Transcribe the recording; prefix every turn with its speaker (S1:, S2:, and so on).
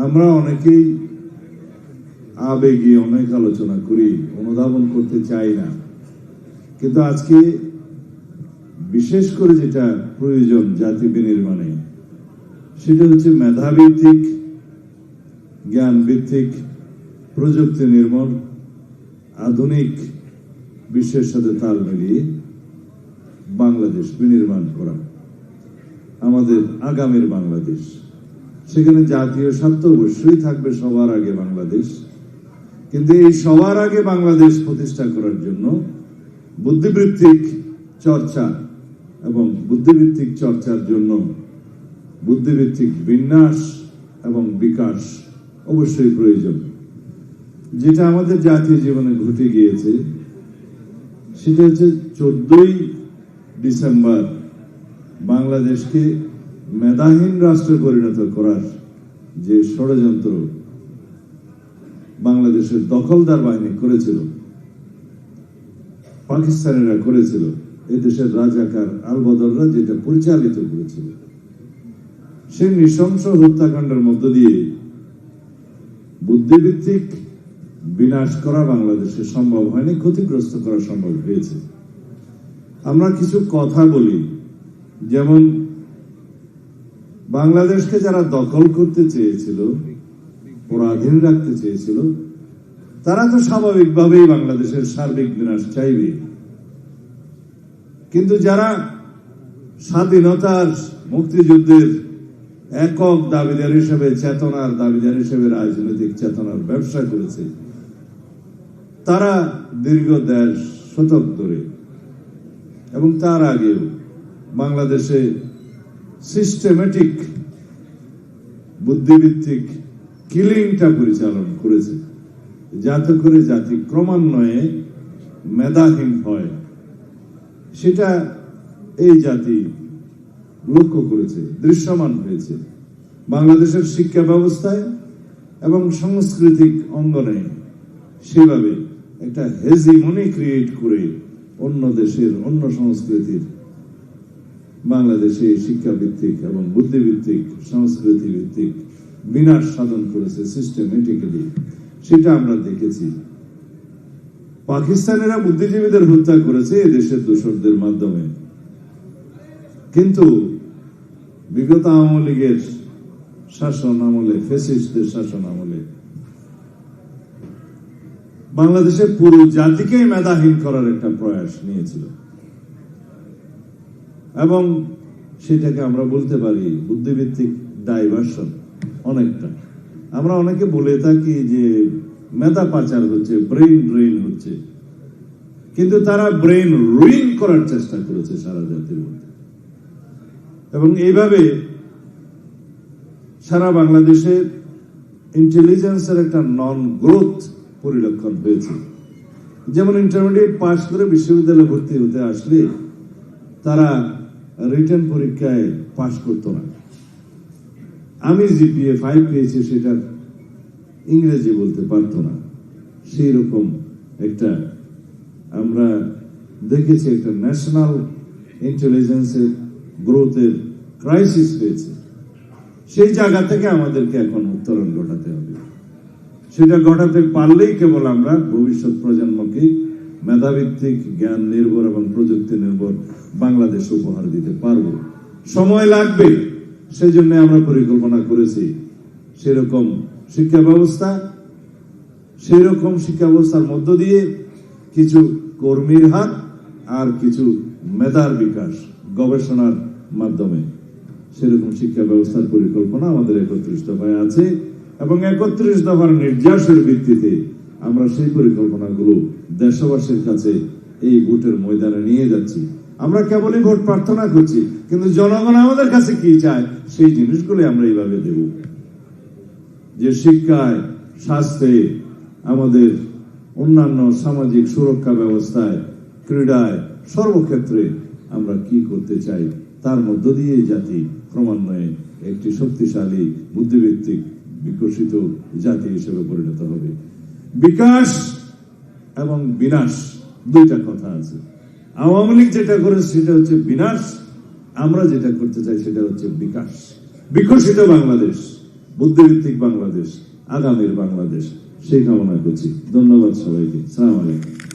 S1: আমরা অনেকেই আবেগে অনেক আলোচনা করি, অনুধাবন করতে চাই না, কিন্তু আজকে বিশেষ করে যেটা প্রয়োজন জাতি বিনির্মাণে, সেটা হচ্ছে মেধাভিত্তিক, জ্ঞান ভিত্তিক, প্রযুক্তি নির্ভর, আধুনিক বিশ্বের সাথে তাল মিলিয়ে বাংলাদেশ বিনির্মাণ করা, আমাদের আগামীর বাংলাদেশ। সেখানে জাতীয় স্বার্থ অবশ্যই থাকবে সবার আগে বাংলাদেশ, কিন্তু এই সবার আগে বাংলাদেশ প্রতিষ্ঠা করার জন্য বুদ্ধিবৃত্তিক চর্চা এবং বুদ্ধিবৃত্তিক চর্চার জন্য বুদ্ধিবৃত্তিক বিন্যাস এবং বিকাশ অবশ্যই প্রয়োজন। যেটা আমাদের জাতীয় জীবনে ঘটে গিয়েছে সেটা হচ্ছে 14ই ডিসেম্বর বাংলাদেশকে মেধাহীন রাষ্ট্রে পরিণত করার যে ষড়যন্ত্র বাংলাদেশের দখলদার বাহিনী করেছিল, পাকিস্তানিরা করেছিল, এই দেশের রাজাকার আলবদররা যেটা পরিচালিত করেছিল, সেই নৃশংস হত্যাকাণ্ডের মধ্য দিয়ে বুদ্ধিভিত্তিক বিনাশ করা বাংলাদেশে সম্ভব হয়নি, ক্ষতিগ্রস্ত করা সম্ভব হয়েছে। আমরা কিছু কথা বলি, যেমন বাংলাদেশকে যারা দখল করতে চেয়েছিল, পরাধীন রাখতে চেয়েছিল, তারা তো স্বাভাবিকভাবেই বাংলাদেশের সার্বিক বিনাশ চাইবে। কিন্তু যারা স্বাধীনতার, মুক্তিযুদ্ধের একক দাবিদার হিসেবে, চেতনার দাবিদার হিসেবে রাজনৈতিক চেতনার ব্যবসা করেছে, তারা দীর্ঘ 1.5 শতক ধরে এবং তার আগেও বাংলাদেশে সিস্টেমেটিক বুদ্ধিভিত্তিক কিলিংটা পরিচালনা করেছে, যাতে করে জাতি ক্রমান্বয়ে মেধাহীন হয়। সেটা এই জাতি লক্ষ্য করেছে, দৃশ্যমান হয়েছে বাংলাদেশের শিক্ষা ব্যবস্থায় এবং সাংস্কৃতিক অঙ্গনে। সেভাবে একটা হেজিমনি ক্রিয়েট করে অন্য দেশের, অন্য সংস্কৃতির বাংলাদেশে শিক্ষাভিত্তিক এবং বুদ্ধিভিত্তিক, সংস্কৃতি ভিত্তিক বিনাশ সাধন করেছে সিস্টেমেটিক্যালি। সেটা আমরা দেখেছি। পাকিস্তানিরা বুদ্ধিজীবীদের হত্যা করেছে এই দেশের দোসরদের মাধ্যমে, কিন্তু বিগত আওয়ামী লীগের শাসন আমলে, ফ্যাসিস্টদের শাসন আমলে বাংলাদেশের পুরো জাতিকে মেধাহীন করার একটা প্রয়াস নিয়েছিল, এবং সেটাকে আমরা বলতে পারি বুদ্ধিভিত্তিক ডাইভার্সন। অনেকটা আমরা অনেকে বলে থাকি যে মেধা পাচার হচ্ছে, ব্রেইন ড্রেইন হচ্ছে, কিন্তু তারা ব্রেইন রুইন করার চেষ্টা করেছে সারা জাতির মধ্যে। এবং এইভাবে সারা বাংলাদেশে ইন্টেলিজেন্সের একটা নন গ্রোথ পরিলক্ষণ হয়েছে। যেমন ইন্টারমিডিয়েট পাস করে বিশ্ববিদ্যালয়ে ভর্তি হতে আসলে তারা রিটেন পরীক্ষায় পাস করতো না। আমি জিপিএ 5 পেয়েছি, সেটা ইংরেজি বলতে পারতো না। সেই রকম একটা আমরা দেখেছি একটা ন্যাশনাল ইন্টেলিজেন্সের গ্রোথের ক্রাইসিস হয়েছে। সেই জায়গা থেকে আমাদেরকে এখন উত্তরণ ঘটাতে হবে। সেটা ঘটাতে পারলেই কেবল আমরা ভবিষ্যৎ প্রজন্মকে মেধাভিত্তিক, জ্ঞান নির্ভর এবং প্রযুক্তি নির্ভর বাংলাদেশ উপহার দিতে পারবো। সময় লাগবে, সেই জন্য আমরা পরিকল্পনা করেছি সেরকম শিক্ষা ব্যবস্থা, সেরকম শিক্ষা ব্যবস্থার মধ্য দিয়ে কিছু কর্মীর হাত আর কিছু মেধার বিকাশ, গবেষণার মাধ্যমে সেরকম শিক্ষা ব্যবস্থার পরিকল্পনা আমাদের 31 দফায় আছে, এবং 31 দফার নির্যাসের ভিত্তিতে আমরা সেই পরিকল্পনাগুলো দেশবাসীর কাছে এই ভোটের ময়দানে নিয়ে যাচ্ছি। আমরা কেবলই ভোট প্রার্থনা করছি, কিন্তু জনগণ আমাদের কাছে কি চায় সেই জিনিসগুলো আমরা এইভাবে দেব, যে শিক্ষায়, স্বাস্থ্যে, আমাদের অন্যান্য সামাজিক সুরক্ষা ব্যবস্থায়, ক্রীড়ায়, সর্বক্ষেত্রে আমরা কি করতে চাই, তার মধ্য দিয়ে জাতি ক্রমান্বয়ে একটি শক্তিশালী বুদ্ধিভিত্তিক বিকশিত জাতি হিসেবে পরিণত হবে। বিকাশ এবং বিনাশ দুইটা কথা আছে। আওয়ামী লীগ যেটা করে সেটা হচ্ছে বিনাশ, আমরা যেটা করতে চাই সেটা হচ্ছে বিকাশ, বিকশিত বাংলাদেশ। বুদ্ধিভিত্তিক বাংলাদেশ, আগামীর বাংলাদেশ সেই কামনা করছি। ধন্যবাদ সবাইকে। আসসালামু আলাইকুম।